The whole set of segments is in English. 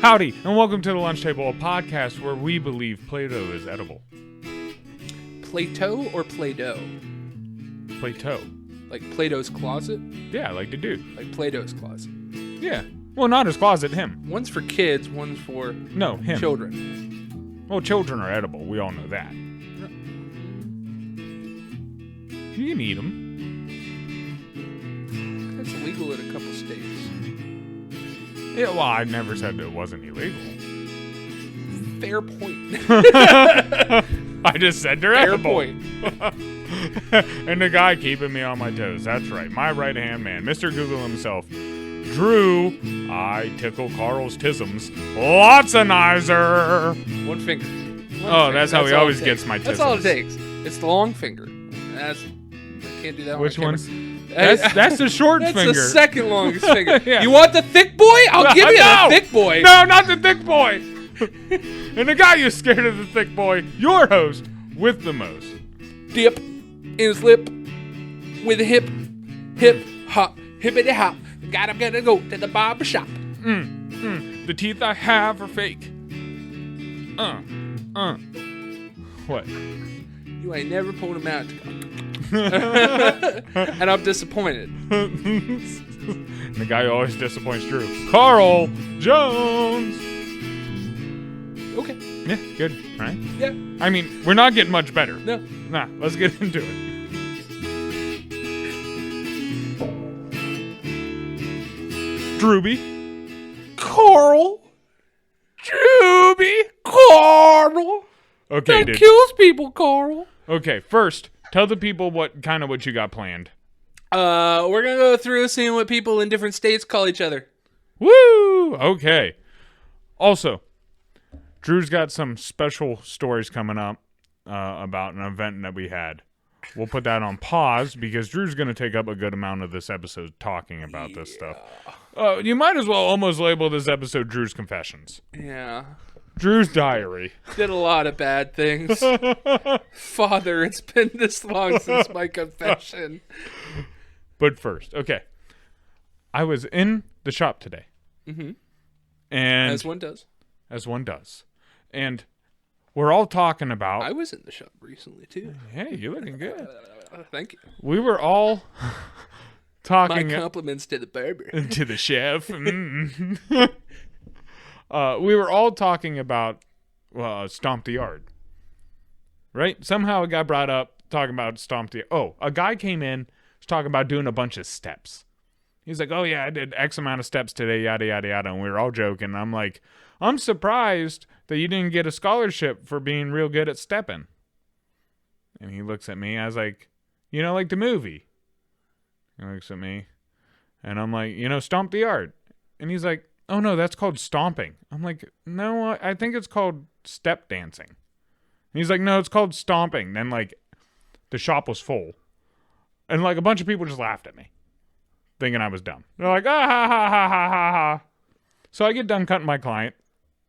Howdy, and welcome to the Lunch Table, a podcast where we believe Play-Doh is edible. Play-Doh or Play-Doh? Play-Doh. Like Play-Doh's closet? Yeah, like the dude. Like Play-Doh's closet. Yeah. Well, not his closet, him. One's for kids, one's for him. children. Well, children are edible. We all know that. You can eat them. That's illegal in a couple states. Yeah, well, I never said it wasn't illegal. Fair point. I just said they're Fair edible. point. And the guy keeping me on my toes. That's right. My right-hand man, Mr. Google himself. Drew, I tickle Carl's tisms. Lotsonizer. One finger. That's how he always gets my tisms. That's all it takes. It's the long finger. I can't do that. Which one? That's the short That's finger. That's the second longest finger. Yeah. You want the thick boy? I'll give you the thick boy. No, not the thick boy. And the guy who's scared of the thick boy, your host with the most. Dip in his lip with a hip hop, hippity hop. I'm gonna go to the barber shop. The teeth I have are fake. What? You ain't never pulled him out. And I'm disappointed. And the guy who always disappoints Drew, Carl Jones. Okay. Yeah, good, right? Yeah. I mean, we're not getting much better. No. Nah, let's get into it. Drewby. Carl. Drewby. Carl. Okay, That dude. kills people, Carl. Okay, first, tell the people what you got planned. We're gonna go through seeing what people in different states call each other. Woo! Okay. Also, Drew's got some special stories coming up about an event that we had. We'll put that on pause because Drew's going to take up a good amount of this episode talking about this stuff. You might as well almost label this episode Drew's Confessions. Yeah. Drew's Diary. Did a lot of bad things. Father, it's been this long since my confession. But first, okay. I was in the shop today. Mm-hmm. And As one does. As one does. And we're all talking about... I was in the shop recently, too. Hey, you're looking good. Thank you. We were all talking... My compliments to the barber. To the chef. We were all talking about Stomp the Yard. Right? Somehow it got brought up talking about Stomp the... Oh, a guy came in, was talking about doing a bunch of steps. He's like, oh yeah, I did X amount of steps today, yada, yada, yada. And we were all joking. And I'm like, I'm surprised that you didn't get a scholarship for being real good at stepping. And he looks at me. I was like, like the movie. He looks at me. And I'm like, Stomp the Yard. And he's like, oh no, that's called stomping. I'm like, no, I think it's called step dancing. And he's like, no, it's called stomping. Then the shop was full. And a bunch of people just laughed at me, thinking I was dumb. They're like, ah, ha, ha, ha, ha, ha, ha. So I get done cutting my client.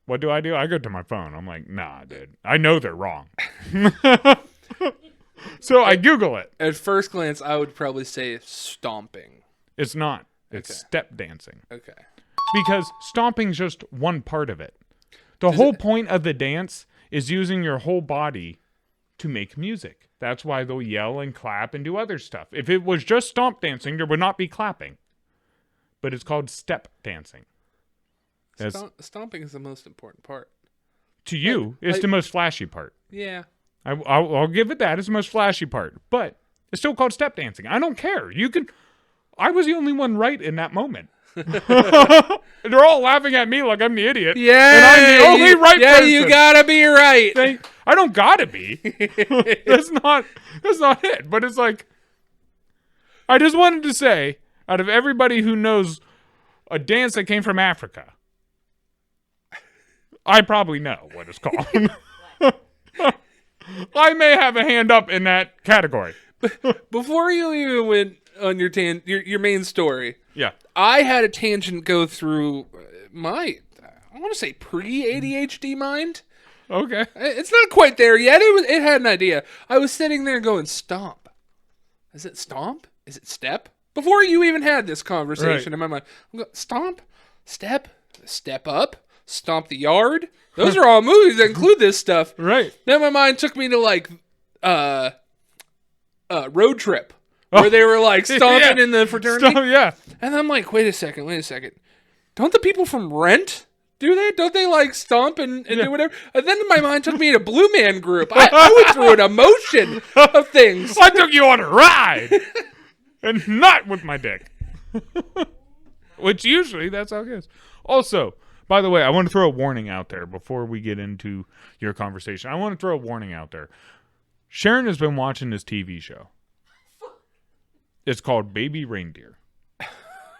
What do? I go to my phone. I'm like, nah, dude. I know they're wrong. So I Google it. At first glance, I would probably say stomping. It's not. It's Okay. step dancing. Okay. Because stomping's just one part of it. The whole point of the dance is using your whole body to make music. That's why they'll yell and clap and do other stuff. If it was just stomp dancing, there would not be clapping. But it's called step dancing. Stomping is the most important part. To you, it's the most flashy part. Yeah. I'll give it that. It's the most flashy part. But it's still called step dancing. I don't care. I was the only one right in that moment. They're all laughing at me like I'm the idiot. Yeah. And I'm the only right person. Yeah, you gotta be right. I don't gotta be. That's not it. But it's like, I just wanted to say, out of everybody who knows a dance that came from Africa, I probably know what it's called. I may have a hand up in that category. Before you even went on your main story, Yeah. I had a tangent go through my, I want to say pre-ADHD mind. Okay. It's not quite there yet. It had an idea. I was sitting there going, stomp. Is it stomp? Is it step? Before you even had this conversation in my mind, I'm going, stomp, step up, Stomp the Yard. Those are all movies that include this stuff. Right. Then my mind took me to like Road Trip, where they were like stomping in the fraternity. Yeah. And I'm like, wait a second. Don't the people from Rent do that? Don't they like stomp and do whatever? And then my mind took me to Blue Man Group. I went through an emotion of things. I took you on a ride, and not with my dick. Which usually that's how it goes. Also, by the way, I want to throw a warning out there before we get into your conversation. I want to throw a warning out there. Sharon has been watching this TV show. It's called Baby Reindeer.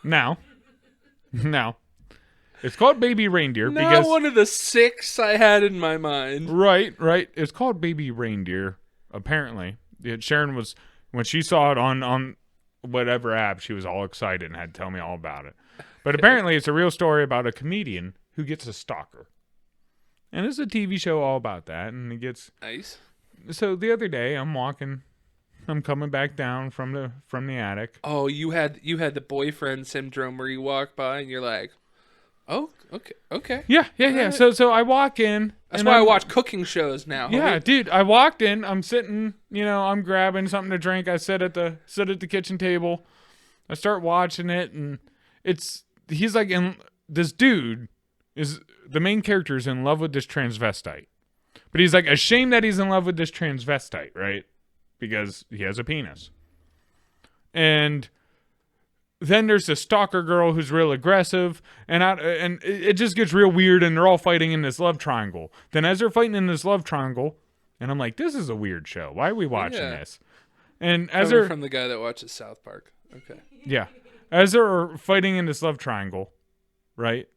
Now, it's called Baby Reindeer because not one of the 6 I had in my mind. Right. It's called Baby Reindeer. Apparently, Sharon was when she saw it on whatever app, she was all excited and had to tell me all about it. But apparently, it's a real story about a comedian who gets a stalker, and it's a TV show all about that. And he gets nice. So the other day, I'm coming back down from the attic. Oh, you had the boyfriend syndrome where you walk by and you're like, oh, okay. Yeah. Right. So I walk in. That's why I watch cooking shows now. Yeah, dude. I walked in. I'm sitting. I'm grabbing something to drink. I sit at the kitchen table. I start watching it, and he's like this dude is the main character is in love with this transvestite, but he's like ashamed that he's in love with this transvestite, right? Because he has a penis. And then there's this stalker girl who's real aggressive, and it just gets real weird, and they're all fighting in this love triangle. Then as they're fighting in this love triangle, and I'm like, this is a weird show. Why are we watching this? And as they're from the guy that watches South Park. Okay. Yeah. As they're fighting in this love triangle, right?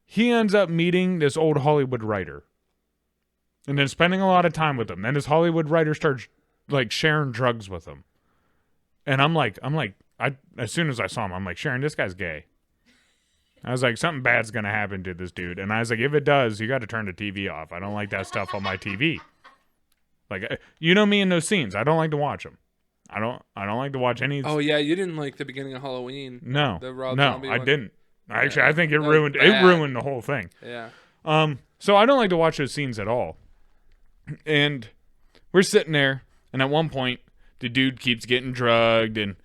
He ends up meeting this old Hollywood writer. And then spending a lot of time with him. Then this Hollywood writer starts like sharing drugs with him. And I'm like, as soon as I saw him, I'm like, Sharon, this guy's gay. I was like, something bad's going to happen to this dude. And I was like, if it does, you got to turn the TV off. I don't like that stuff on my TV. Like, me in those scenes. I don't like to watch them. I don't like to watch any. Oh yeah, you didn't like the beginning of Halloween. No, the Rob no, Zombie I one? didn't. Actually, I think it ruined the whole thing. Yeah. So I don't like to watch those scenes at all. And we're sitting there, and at one point, the dude keeps getting drugged, and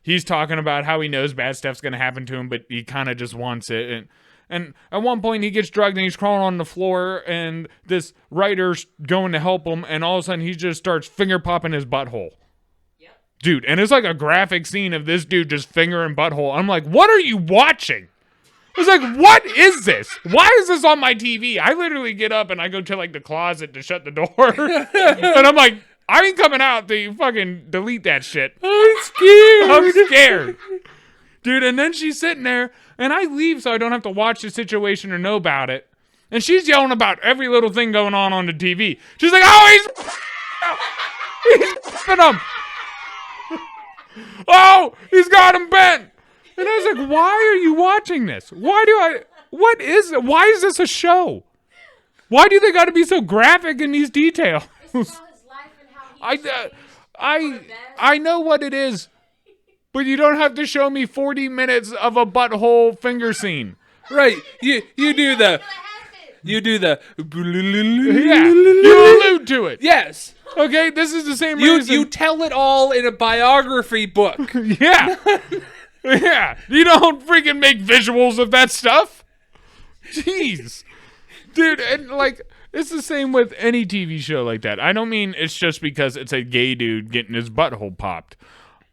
he's talking about how he knows bad stuff's going to happen to him, but he kind of just wants it. And at one point, he gets drugged, and he's crawling on the floor, and this writer's going to help him, and all of a sudden, he just starts finger popping his butthole. Yep. Dude, and it's like a graphic scene of this dude just fingering butthole. I'm like, what are you watching? I was like, what is this? Why is this on my TV? I literally get up and I go to like the closet to shut the door. And I'm like, I ain't coming out till you fucking delete that shit. I'm scared. Dude, and then she's sitting there and I leave so I don't have to watch the situation or know about it. And she's yelling about every little thing going on the TV. She's like, oh, he's him. Oh, he's got him bent. And I was like, why are you watching this? Why is this a show? Why do they got to be so graphic in these details? I know what it is, but you don't have to show me 40 minutes of a butthole finger scene. Right. You do the yeah, you allude to it. Yes. Okay, this is the same reason. You tell it all in a biography book. Yeah. Yeah, you don't freaking make visuals of that stuff. Jeez. Dude, and like, it's the same with any TV show like that. I don't mean it's just because it's a gay dude getting his butthole popped.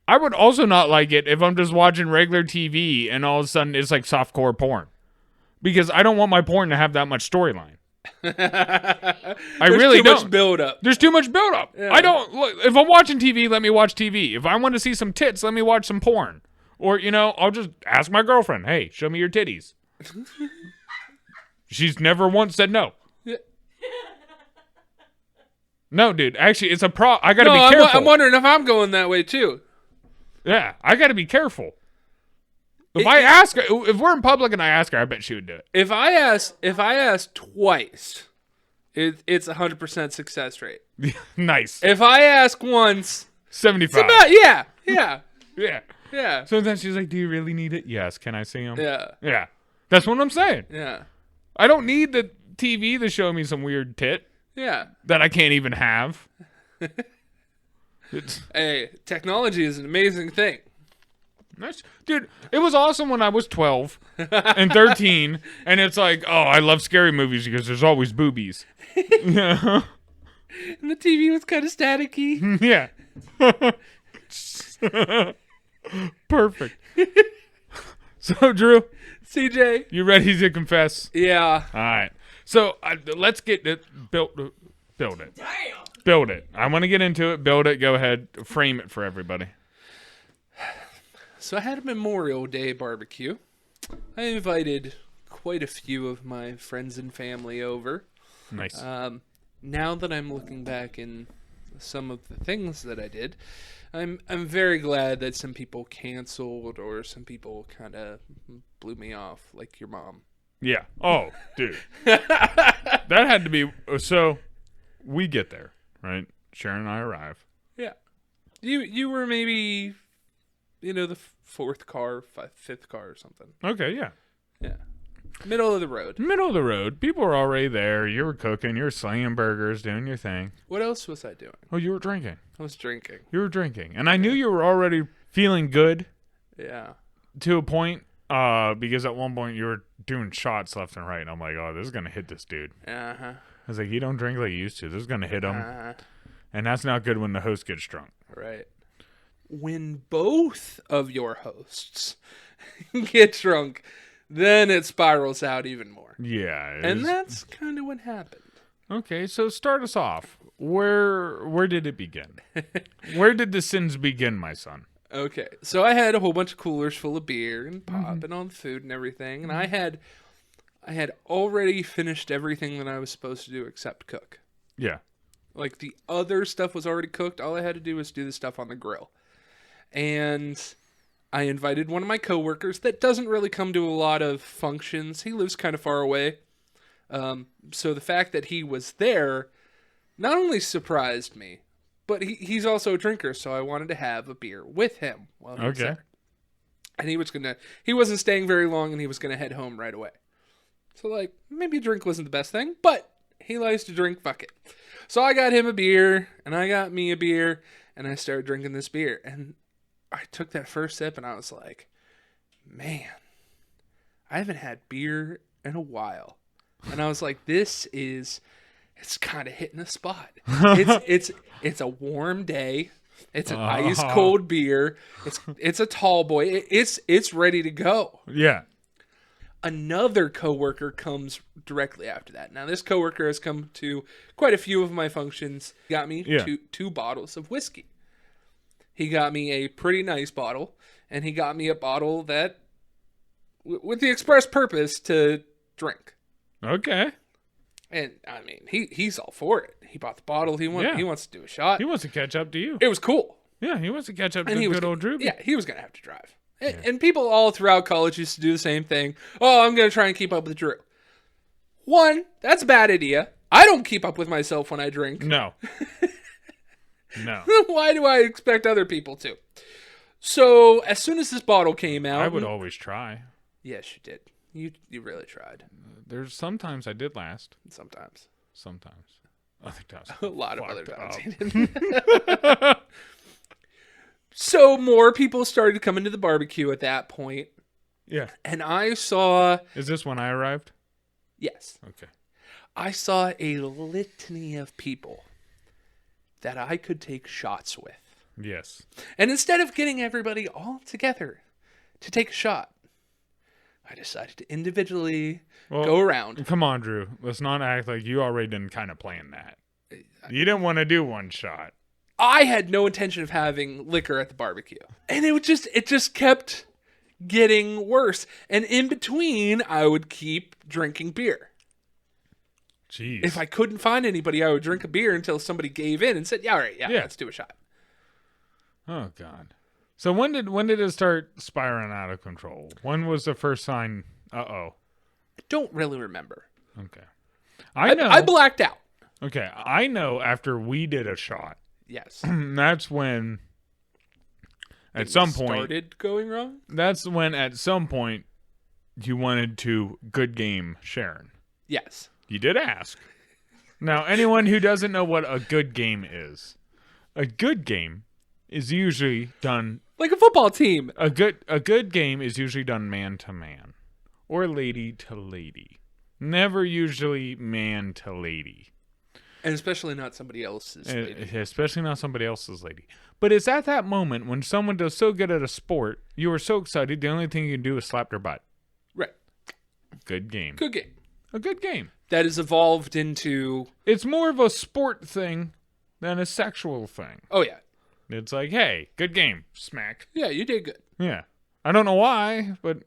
I would also not like it if I'm just watching regular TV and all of a sudden it's like softcore porn. Because I don't want my porn to have that much storyline. I really don't. There's too much build-up. There's too much build-up. Yeah. I don't, look, if I'm watching TV, let me watch TV. If I want to see some tits, let me watch some porn. Or, I'll just ask my girlfriend, hey, show me your titties. She's never once said no. Yeah. No, dude. Actually, it's a I got to be careful. I'm wondering if I'm going that way, too. Yeah, I got to be careful. If I ask her, if we're in public and I ask her, I bet she would do it. If I ask twice, it's 100% success rate. Nice. If I ask once, 75. Yeah. Yeah. So then she's like, do you really need it? Yes. Can I see him? Yeah. Yeah. That's what I'm saying. Yeah. I don't need the TV to show me some weird tit Yeah. that I can't even have. Hey, technology is an amazing thing. Dude, it was awesome when I was 12 and 13, and it's like, oh, I love scary movies because there's always boobies. Yeah. And the TV was kind of staticky. Yeah. Perfect. So, Drew, CJ. you ready to confess? Yeah. All right. So, let's get it build it. Damn. Build it. I want to get into it. Build it. Go ahead. Frame it for everybody. So I had a Memorial Day barbecue. I invited quite a few of my friends and family over. Nice. Now that I'm looking back in some of the things that I did, I'm very glad that some people canceled or some people kind of blew me off, like your mom. Yeah. Oh, dude. That had to be. So, we get there, right? Sharon and I arrive. Yeah. You were maybe, the fifth car or something. Okay, yeah. Yeah. Middle of the road. Middle of the road. People were already there. You were cooking. You were slinging burgers, doing your thing. What else was I doing? Oh, you were drinking. I was drinking. You were drinking. And I knew you were already feeling good Yeah. to a point, because at one point you were doing shots left and right. And I'm like, oh, this is going to hit this dude. Uh-huh. I was like, you don't drink like you used to. This is going to hit him. Uh-huh. And that's not good when the host gets drunk. Right. When both of your hosts get drunk, then it spirals out even more. Yeah. And that's kind of what happened. Okay, so start us off. Where did it begin? Where did the sins begin, my son? Okay, so I had a whole bunch of coolers full of beer and pop and all the food and everything, and I had already finished everything that I was supposed to do except cook. Yeah. Like the other stuff was already cooked. All I had to do was do the stuff on the grill. And I invited one of my coworkers that doesn't really come to a lot of functions. He lives kind of far away. So the fact that he was there not only surprised me, but he's also a drinker, so I wanted to have a beer with him while he was there. And he wasn't staying very long, and he was gonna head home right away. So like, maybe a drink wasn't the best thing, but he likes to drink, fuck it. So I got him a beer, and I got me a beer, and I started drinking this beer. And I took that first sip, and I was like, man, I haven't had beer in a while. And I was like, it's kind of hitting a spot. It's a warm day. It's an ice cold beer. It's a tall boy. It's ready to go. Yeah. Another coworker comes directly after that. Now this coworker has come to quite a few of my functions. He got me two bottles of whiskey. He got me a pretty nice bottle, and he got me a bottle that, with the express purpose to drink. Okay. And I mean, he's all for it. He bought the bottle. He wants to do a shot. He wants to catch up to you. It was cool. Yeah, he wants to catch up to And good old Drew. Yeah, he was gonna have to drive. And people all throughout college used to do the same thing. Oh, I'm gonna try and keep up with Drew. One, that's a bad idea. I don't keep up with myself when I drink. No. No. Why do I expect other people to? So as soon as this bottle came out, I would always try. Yes, you did. You really tried. There's sometimes I did last. Sometimes. Other times. A lot of other fucked times. He didn't. So more people started coming to the barbecue at that point. Yeah. And I saw... Is this when I arrived? Yes. Okay. I saw a litany of people that I could take shots with. Yes. And instead of getting everybody all together to take a shot, I decided to individually go around. Come on, Drew. Let's not act like you already didn't kind of plan that. You didn't want to do one shot. I had no intention of having liquor at the barbecue. And it just kept getting worse. And in between, I would keep drinking beer. Jeez. If I couldn't find anybody, I would drink a beer until somebody gave in and said, all right, let's do a shot. Oh, God. So when did it start spiraling out of control? When was the first sign? Uh-oh. I don't really remember. Okay. I know. I blacked out. Okay. I know after we did a shot. Yes. That's when at some point started going wrong? That's when at some point you wanted to good game Sharon. Yes. You did ask. Now, anyone who doesn't know what a good game is usually done. Like a football team. A good game is usually done man to man, or lady to lady. Never usually man to lady. And especially not somebody else's lady. Especially not somebody else's lady. But it's at that moment when someone does so good at a sport, you are so excited, the only thing you can do is slap their butt. Right. Good game. Good game. A good game. That has evolved into... It's more of a sport thing than a sexual thing. Oh, yeah. It's like, hey, good game. Smack. Yeah, you did good. Yeah. I don't know why, but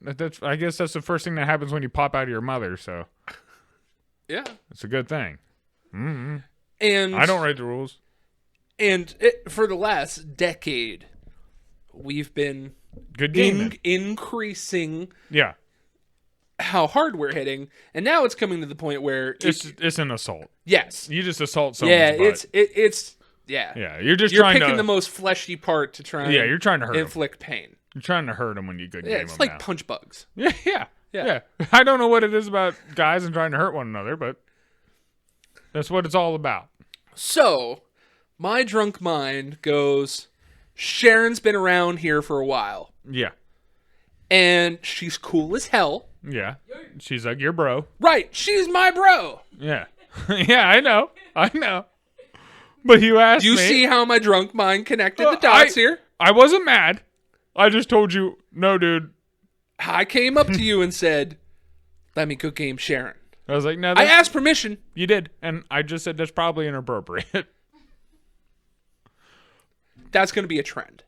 I guess that's the first thing that happens when you pop out of your mother, so... Yeah. It's a good thing. Mm-hmm. And I don't write the rules. And for the last decade, we've been good gaming. Increasing yeah. how hard we're hitting, and now it's coming to the point where it's an assault. Yes. You just assault someone's butt. It's yeah. Yeah, you're trying picking the most fleshy part to try and you're trying to hurt inflict pain. You're trying to hurt them when you good game them. It's like punch bugs. Yeah. I don't know what it is about guys and trying to hurt one another, but that's what it's all about. So, my drunk mind goes, Sharon's been around here for a while. Yeah. And she's cool as hell. Yeah. She's like your bro. Right. She's my bro. Yeah. Yeah, I know. But you asked me. You see how my drunk mind connected the dots here? I wasn't mad. I just told you, no, dude. I came up to you and said, let me good game Sharon. I was like, no. I asked permission. You did. And I just said that's probably inappropriate. That's going to be a trend.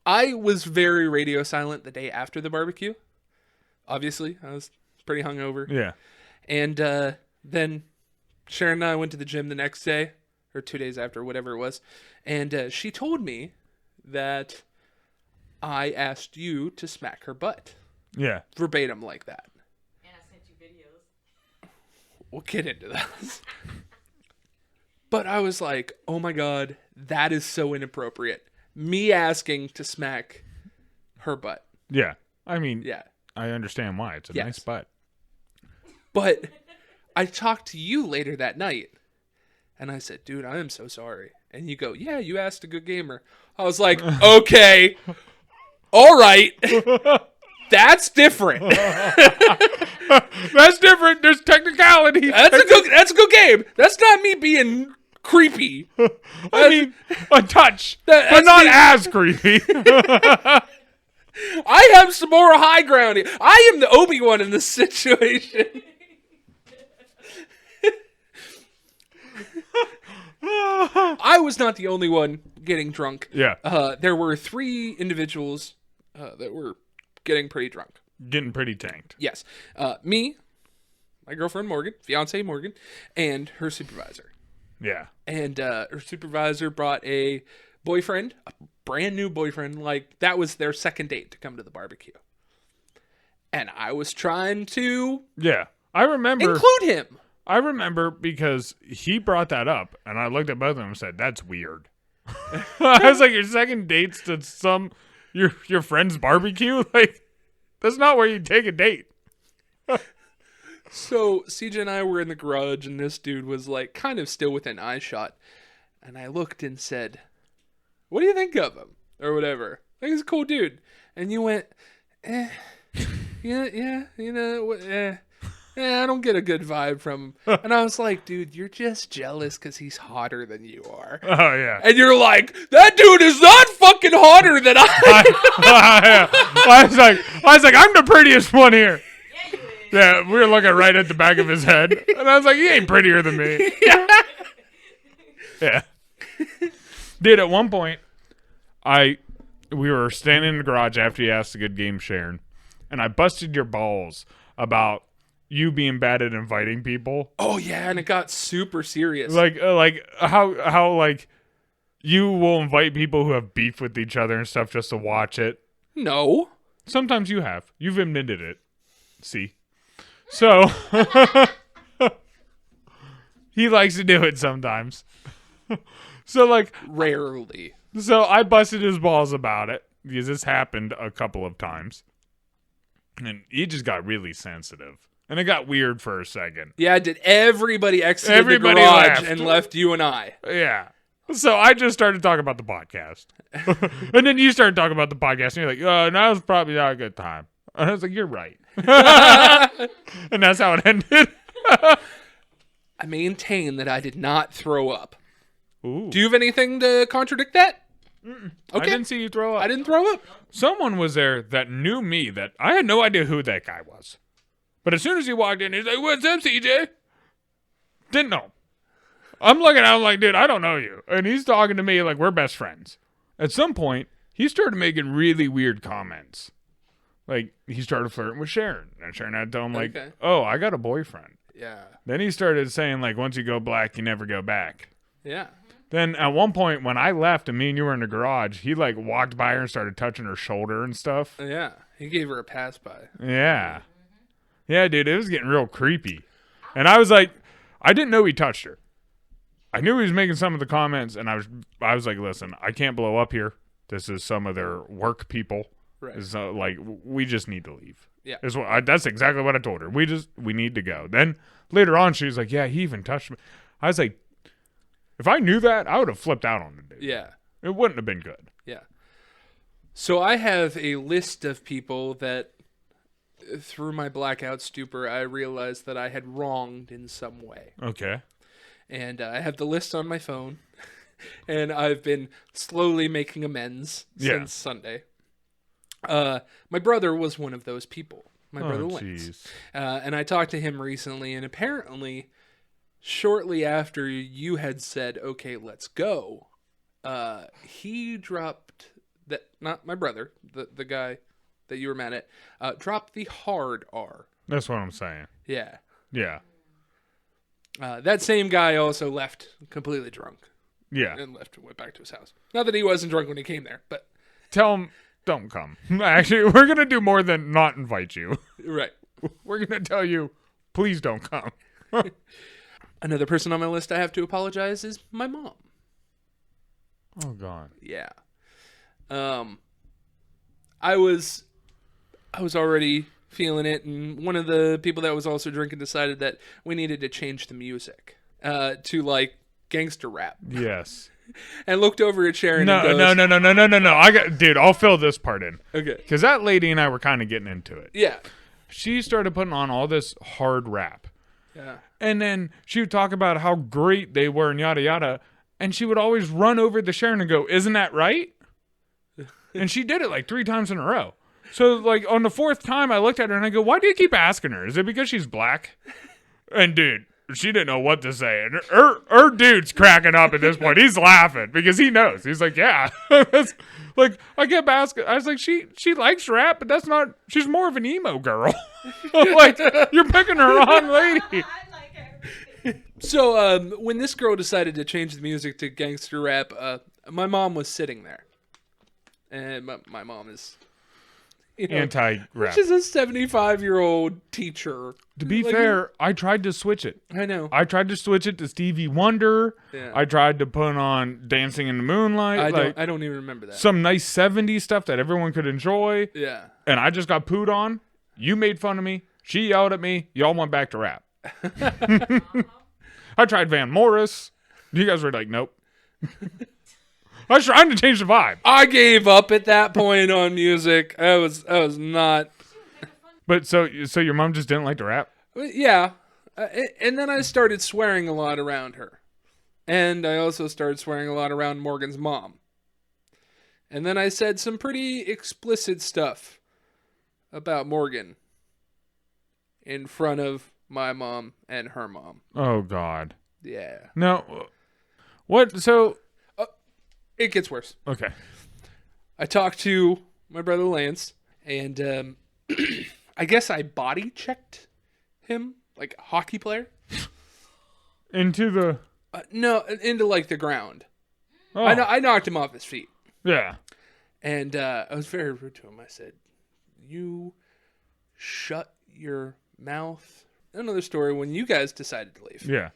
I was very radio silent the day after the barbecue. Obviously, I was pretty hungover. Yeah. And then Sharon and I went to the gym the next day, or 2 days after, whatever it was. And she told me that I asked you to smack her butt. Yeah. Verbatim like that. And I sent you videos. We'll get into that. But I was like, oh my God, that is so inappropriate. Me asking to smack her butt. Yeah. I mean, yeah. I understand why. It's a nice butt. But I talked to you later that night. And I said, dude, I am so sorry. And you go, yeah, you asked a good gamer. I was like, okay. All right. That's different. That's different. There's technicality. That's a good game. That's not me being creepy. I mean, a touch, but not as creepy. I have some more high ground here. I am the Obi-Wan in this situation. I was not the only one getting drunk. Yeah. There were 3 individuals that were getting pretty drunk. Getting pretty tanked. Yes. Me, my girlfriend Morgan, fiance Morgan, and her supervisor. Yeah. And her supervisor brought a boyfriend, a brand new boyfriend. Like, that was their second date to come to the barbecue. And I was trying to... Yeah. I remember... include him. I remember because he brought that up, and I looked at both of them and said, that's weird. I was like, your second date's to your friend's barbecue? Like, that's not where you take a date. So CJ and I were in the garage, and this dude was like kind of still within eye shot. And I looked and said, what do you think of him? Or whatever. I think he's a cool dude. And you went, yeah, you know, I don't get a good vibe from him. And I was like, dude, you're just jealous because he's hotter than you are. Oh, yeah. And you're like, that dude is not fucking hotter than I was like, I'm the prettiest one here. Yeah, we were looking right at the back of his head. And I was like, he ain't prettier than me. Yeah. Dude, at one point, we were standing in the garage after you asked a good game, Sharon, and I busted your balls about you being bad at inviting people. Oh, yeah, and it got super serious. Like how like you will invite people who have beef with each other and stuff just to watch it. No. Sometimes you have. You've admitted it. See? So, he likes to do it sometimes. So, like... Rarely. So, I busted his balls about it, because this happened a couple of times. And he just got really sensitive. And it got weird for a second. Yeah, did everybody exited Everybody the garage left. and left you and I? Yeah. So I just started talking about the podcast. And then you started talking about the podcast. And you're like, now's probably not a good time. And I was like, you're right. And that's how it ended. I maintain that I did not throw up. Ooh. Do you have anything to contradict that? I Okay. didn't see you throw up. I didn't throw up. Someone was there that knew me that I had no idea who that guy was. But as soon as he walked in, he's like, what's up, CJ? Didn't know. I'm looking at him like, dude, I don't know you. And he's talking to me like we're best friends. At some point, he started making really weird comments. Like, he started flirting with Sharon. And Sharon had to tell him, like, Okay. oh, I got a boyfriend. Yeah. Then he started saying, like, once you go black, you never go back. Yeah. Then at one point, when I left and me and you were in the garage, he, like, walked by her and started touching her shoulder and stuff. Yeah. He gave her a pass by. Yeah. Yeah, dude, it was getting real creepy. And I was like, I didn't know he touched her. I knew he was making some of the comments, and I was like, listen, I can't blow up here. This is some of their work people. Right. It's like, we just need to leave. Yeah. That's exactly what I told her. We need to go. Then later on, she was like, yeah, he even touched me. I was like, if I knew that, I would have flipped out on the dude. Yeah. It wouldn't have been good. Yeah. So I have a list of people that, through my blackout stupor, I realized that I had wronged in some way. Okay. And I have the list on my phone, and I've been slowly making amends since Sunday. My brother was one of those people. My brother Lance. And I talked to him recently, and apparently, shortly after you had said, okay, let's go, he dropped that, not my brother, the guy that you were mad at, dropped the hard R. That's what I'm saying. Yeah. Yeah. That same guy also left completely drunk. Yeah. And went back to his house. Not that he wasn't drunk when he came there, but... Tell him, don't come. Actually, we're going to do more than not invite you. Right. We're going to tell you, please don't come. Another person on my list I have to apologize is my mom. Oh, God. Yeah. I was already feeling it, and one of the people that was also drinking decided that we needed to change the music to, like, gangster rap. Yes. And looked over at Sharon No. Dude, I'll fill this part in. Okay. Because that lady and I were kind of getting into it. Yeah. She started putting on all this hard rap. Yeah. And then she would talk about how great they were and yada yada. And she would always run over to Sharon and go, isn't that right? And she did it like 3 times in a row. So, like, on the 4th time, I looked at her and I go, why do you keep asking her? Is it because she's black? And, dude, she didn't know what to say. And her dude's cracking up at this point. He's laughing because he knows. He's like, yeah. Like, I kept asking. I was like, she likes rap, but that's not, she's more of an emo girl. Like, you're picking her wrong lady. I like everything. So, when this girl decided to change the music to gangster rap, my mom was sitting there. And my mom is... Anti-rap. She's a 75-year-old teacher. To be fair, I tried to switch it. I know. I tried to switch it to Stevie Wonder. Yeah. I tried to put on Dancing in the Moonlight. I don't even remember that. Some nice 70s stuff that everyone could enjoy. Yeah. And I just got pooed on. You made fun of me. She yelled at me. Y'all went back to rap. I tried Van Morris. You guys were like, nope. I was trying to change the vibe. I gave up at that point on music. I was not. But so your mom just didn't like to rap? Yeah. And then I started swearing a lot around her. And I also started swearing a lot around Morgan's mom. And then I said some pretty explicit stuff about Morgan in front of my mom and her mom. Oh, God. Yeah. No. What? So... It gets worse. Okay. I talked to my brother Lance, and I guess I body checked him like a hockey player. Into the... No, into like the ground. Oh. I knocked him off his feet. Yeah. And I was very rude to him. I said, you shut your mouth. Another story when you guys decided to leave. Yeah.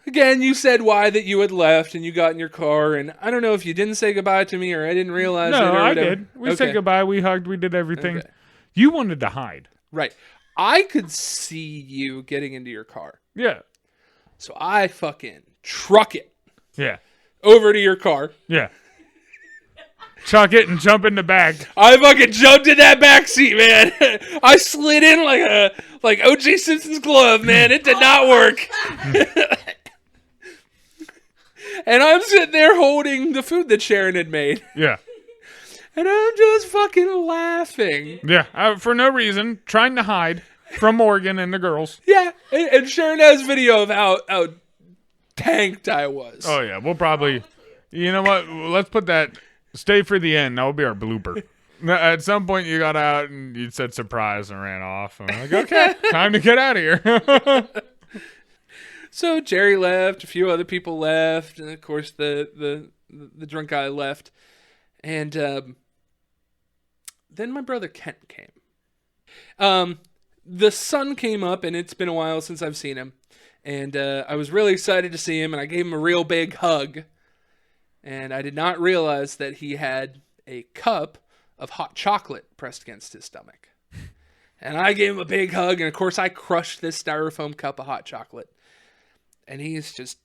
Again, you said why that you had left and you got in your car, and I don't know if you didn't say goodbye to me or I didn't realize it. No, or I whatever. did. We said goodbye. We hugged. We did everything. Okay. You wanted to hide. Right. I could see you getting into your car. Yeah. So I fucking truck it Yeah. over to your car. Yeah. Chuck it and jump in the back. I fucking jumped in that back seat, man. I slid in like O.J. Simpson's glove, man. It did not work. And I'm sitting there holding the food that Sharon had made. Yeah. And I'm just fucking laughing. Yeah. For no reason, trying to hide from Morgan and the girls. Yeah. And Sharon has video of how tanked I was. Oh, yeah. We'll probably... You know what? Let's put that... Stay for the end. That will be our blooper. At some point, you got out and you said surprise and ran off. I'm like, okay, time to get out of here. So Jerry left. A few other people left. And, of course, the drunk guy left. And then my brother Kent came. The sun came up, and it's been a while since I've seen him. And I was really excited to see him, and I gave him a real big hug. And I did not realize that he had a cup of hot chocolate pressed against his stomach. And I gave him a big hug, and of course I crushed this styrofoam cup of hot chocolate. And he's just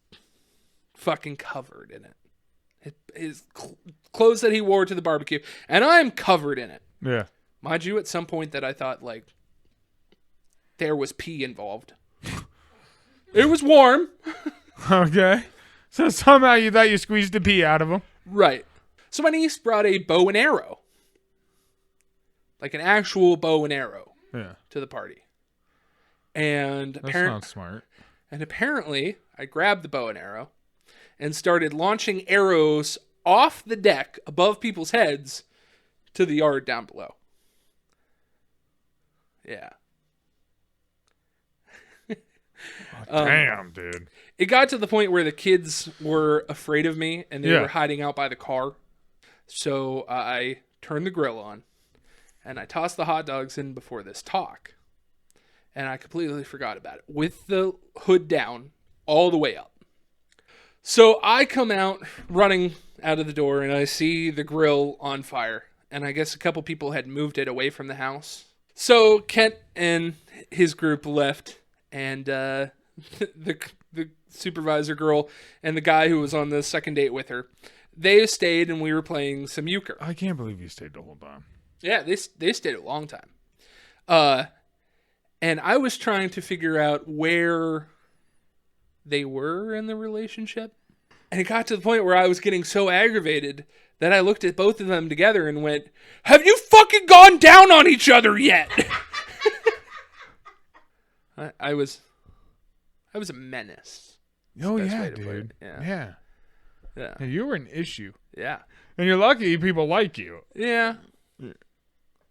fucking covered in it. His clothes that he wore to the barbecue, and I'm covered in it. Yeah. Mind you, at some point that I thought, like, there was pee involved. It was warm. Okay. So somehow you thought you squeezed the pee out of him. Right. So my niece brought a bow and arrow. Like an actual bow and arrow. Yeah. To the party. And That's not smart. And apparently, I grabbed the bow and arrow and started launching arrows off the deck above people's heads to the yard down below. Yeah. Damn, dude. It got to the point where the kids were afraid of me and they Yeah. were hiding out by the car. So I turned the grill on and I tossed the hot dogs in before this talk. And I completely forgot about it with the hood down all the way up. So I come out running out of the door and I see the grill on fire. And I guess a couple people had moved it away from the house. So Kent and his group left, and the supervisor girl and the guy who was on the second date with her, they stayed and we were playing some euchre. I can't believe you stayed the whole time. Yeah, they stayed a long time. And I was trying to figure out where they were in the relationship. And it got to the point where I was getting so aggravated that I looked at both of them together and went, "Have you fucking gone down on each other yet?" I was a menace. Oh, Best yeah, way to put dude. it. Yeah. Yeah. Yeah. You were an issue. Yeah. And you're lucky people like you. Yeah.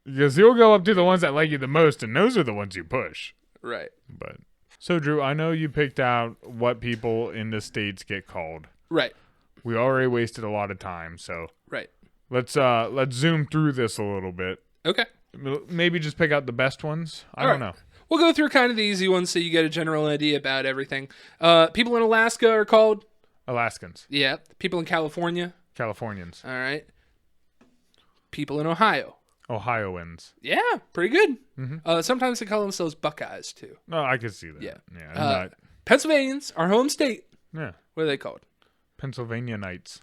Because you'll go up to the ones that like you the most, and those are the ones you push. Right. But so, Drew, I know you picked out what people in the States get called. Right. We already wasted a lot of time, so Right. let's zoom through this a little bit. Okay. Maybe just pick out the best ones. I don't know. We'll go through kind of the easy ones so you get a general idea about everything. People in Alaska are called? Alaskans. Yeah. People in California? Californians. All right. People in Ohio? Ohioans. Yeah, pretty good. Mm-hmm. Sometimes they call themselves Buckeyes, too. No, I could see that. Yeah. Yeah. Pennsylvanians, our home state. Yeah. What are they called? Pennsylvania Knights.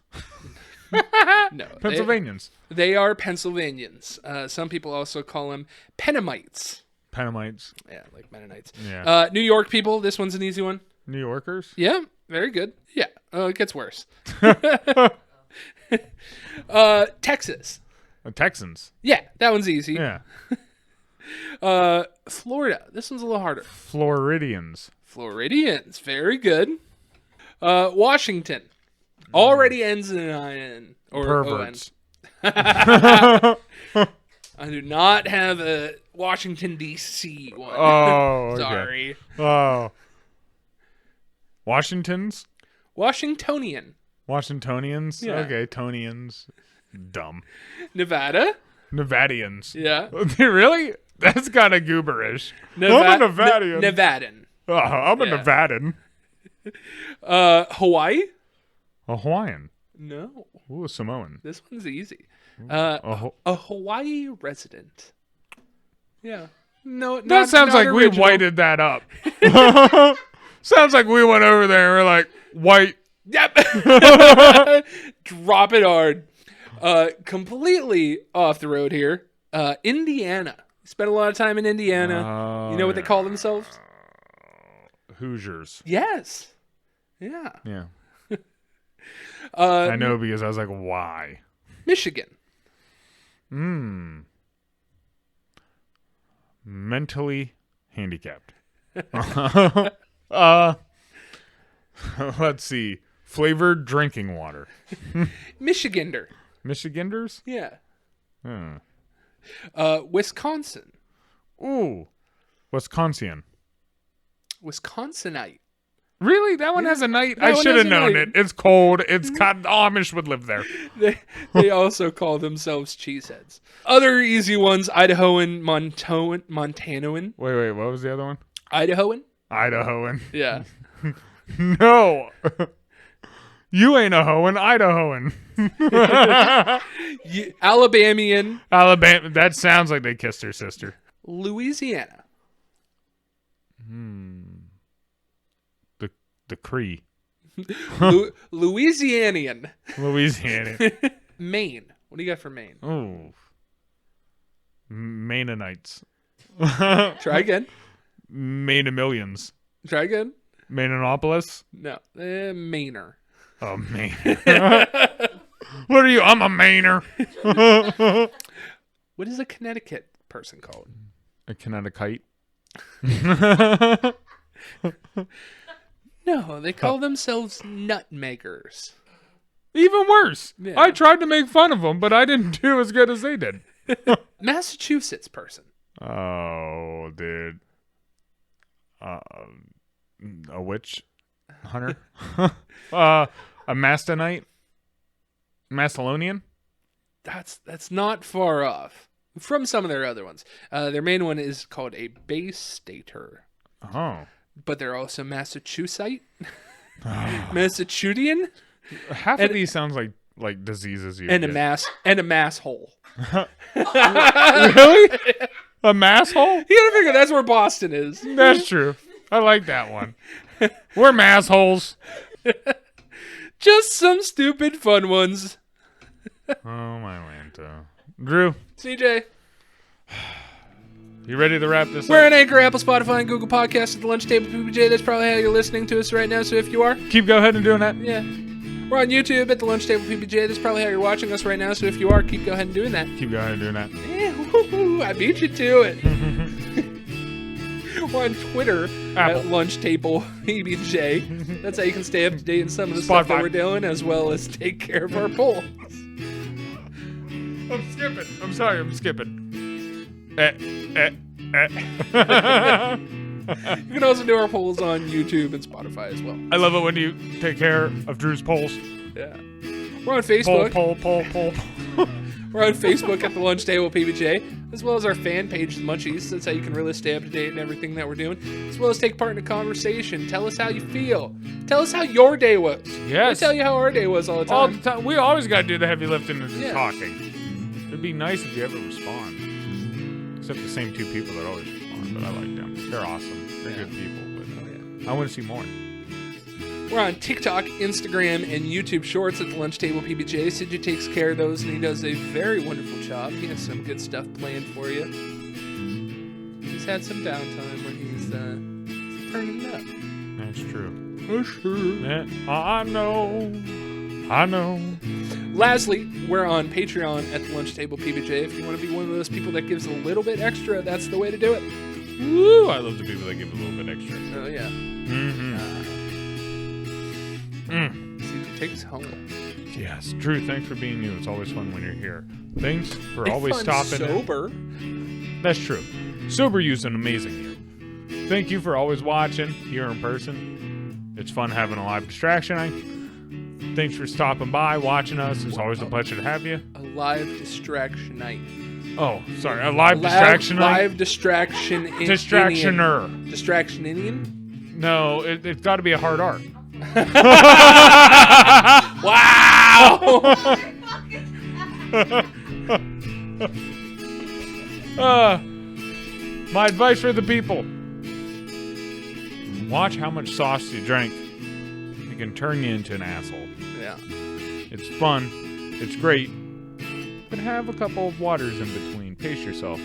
No. Pennsylvanians. They are Pennsylvanians. Some people also call them Pennamites. Pennamites. Yeah, like Mennonites. Yeah. New York people. This one's an easy one. New Yorkers. Yeah, very good. Yeah. It gets worse. Texas. Texans. Yeah, that one's easy. Yeah. Florida. This one's a little harder. Floridians. Floridians. Very good. Washington. Already ends in an IN. Or Perverts. I do not have a Washington, D.C. one. Oh, okay. Sorry. Oh. Washingtons? Washingtonian. Washingtonians? Yeah. Okay, Tonians. Dumb. Nevada. Nevadians. Yeah. Really? That's kind of gooberish. I'm a Nevadian. Nevadan. Oh, I'm a Yeah. Nevadan. Hawaii? A Hawaiian. No. Ooh, a Samoan. This one's easy. A A Hawaii resident. Yeah. No, That sounds like we original. whited that up. Sounds like we went over there and we're like, white. Yep. Drop it hard. Completely off the road here. Indiana. Spent a lot of time in Indiana. You know what they call themselves? Hoosiers. Yes. Yeah. Yeah. I know because I was like, why? Michigan. Mentally handicapped. Let's see. Flavored drinking water. Michigander. Michiganders? Yeah. Hmm. Wisconsin. Ooh. Wisconsin. Wisconsinite. Really? That one has a night? That I one should has have a known night. it. It's cold. It's cotton. Amish would live there. They also call themselves cheeseheads. Other easy ones: Idahoan, Montanoan, Wait. What was the other one? Idahoan. Idahoan. Yeah. No. You ain't a hoeing, Idahoan. Alabamian. Alabama. That sounds like they kissed her sister. Louisiana. The Cree. Louisianian. Louisiana. Maine. What do you got for Maine? Ooh. Mainites. Try again. Maine millions. Try again. Mainopolis. No. Mainer. Oh, Maine. What are you? I'm a Mainer. What is a Connecticut person called? A Connecticut. No, they call themselves nutmakers. Even worse. Yeah. I tried to make fun of them, but I didn't do as good as they did. Massachusetts person. Oh, dude. A witch hunter? A Mastonite? Macedonian? That's not far off from some of their other ones. Their main one is called a base stater, Oh. but they're also Massachusetts, Massachusettian, Half of these sounds like diseases you and get. a mass hole. Really? A mass hole? You gotta figure that's where Boston is. That's true. I like that one. We're mass holes. Just some stupid fun ones. Oh, my Lanta. Drew, CJ. you ready to wrap this We're up? on Anchor, Apple, Spotify, and Google Podcasts at the Lunch Table PBJ. That's probably how you're listening to us right now. So if you are, Keep go ahead and doing that. yeah. We're on YouTube at the Lunch Table PBJ. That's probably how you're watching us right now. So if you are, keep go ahead and doing that. Keep go ahead and doing that. Yeah, woo-hoo, I beat you to it. We're on Twitter Apple. at Lunch Table PBJ. That's how you can stay up to date in some of the stuff that Spotify. we're doing, as well as take care of our polls. I'm skipping. I'm sorry. I'm skipping. You can also do our polls on YouTube and Spotify as well. I love it when you take care of Drew's polls. Yeah. We're on Facebook. Poll. We're on Facebook at the Lunch Table PBJ, as well as our fan page, The Munchies. That's how you can really stay up to date in everything that we're doing, as well as take part in a conversation. Tell us how you feel. Tell us how your day was. Yes. We tell you how our day was all the time. All the time. We always got to do the heavy lifting and Yeah. talking. It'd be nice if you ever respond. Except the same two people that always respond, but I like them. They're awesome. They're good people. But I want to see more. We're on TikTok, Instagram, and YouTube Shorts at the Lunch Table PBJ. Sidney takes care of those, and he does a very wonderful job. He has some good stuff planned for you. He's had some downtime where he's turning it up. That's true. Yeah, I know. Lastly, we're on Patreon at the Lunch Table PBJ. If you want to be one of those people that gives a little bit extra, that's the way to do it. Woo! I love the people that give a little bit extra. Oh, yeah. CJ takes home. Yes, Drew. Thanks for being you. It's always fun when you're here. Thanks for It's always fun stopping. sober. That's true. Sober you's an amazing you. Thank you for always watching here in person. It's fun having a live distraction night. Thanks for stopping by, watching us. It's always a pleasure to have you. A live distraction night. Oh, sorry. A live distraction night? Live distraction. Distractioner. Distraction Indian? No, it's got to be a hard R. Wow! My advice for the people. Watch how much sauce you drink. It can turn you into an asshole. Yeah. It's fun. It's great. But have a couple of waters in between. Pace yourself.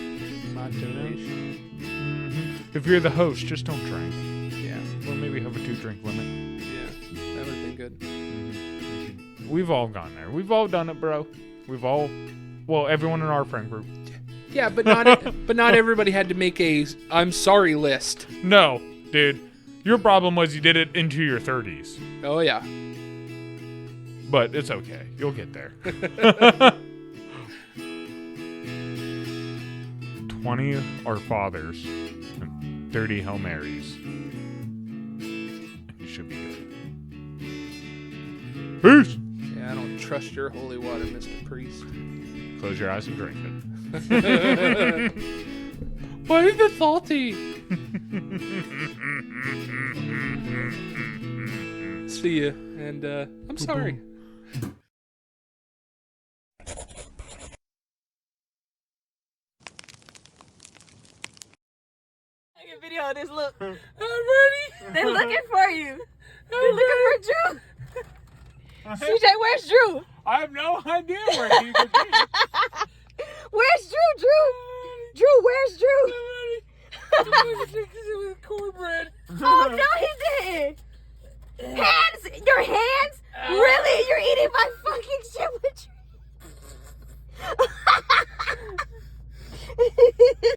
Moderation. If you're the host, just don't drink. Yeah. Or maybe have a 2-drink limit. Yeah. That would have been good. We've all gone there. We've all done it, bro. Well, everyone in our friend group. Yeah, but not everybody had to make a I'm sorry list. No, dude. Your problem was you did it into your 30s. Oh yeah. But it's okay. You'll get there. 20 are fathers and 30 Hail Marys. You should be good. Peace! Yeah, I don't trust your holy water, Mr. Priest. Close your eyes and drink it. Why is it salty? See ya, and I'm sorry. Take a video of this. Look, I'm ready. they're looking for you. They're looking for Drew. CJ, where's Drew? I have no idea where he could be. Where's Drew? Drew, where's Drew? With cornbread. Oh no, he didn't. Hands, your hands.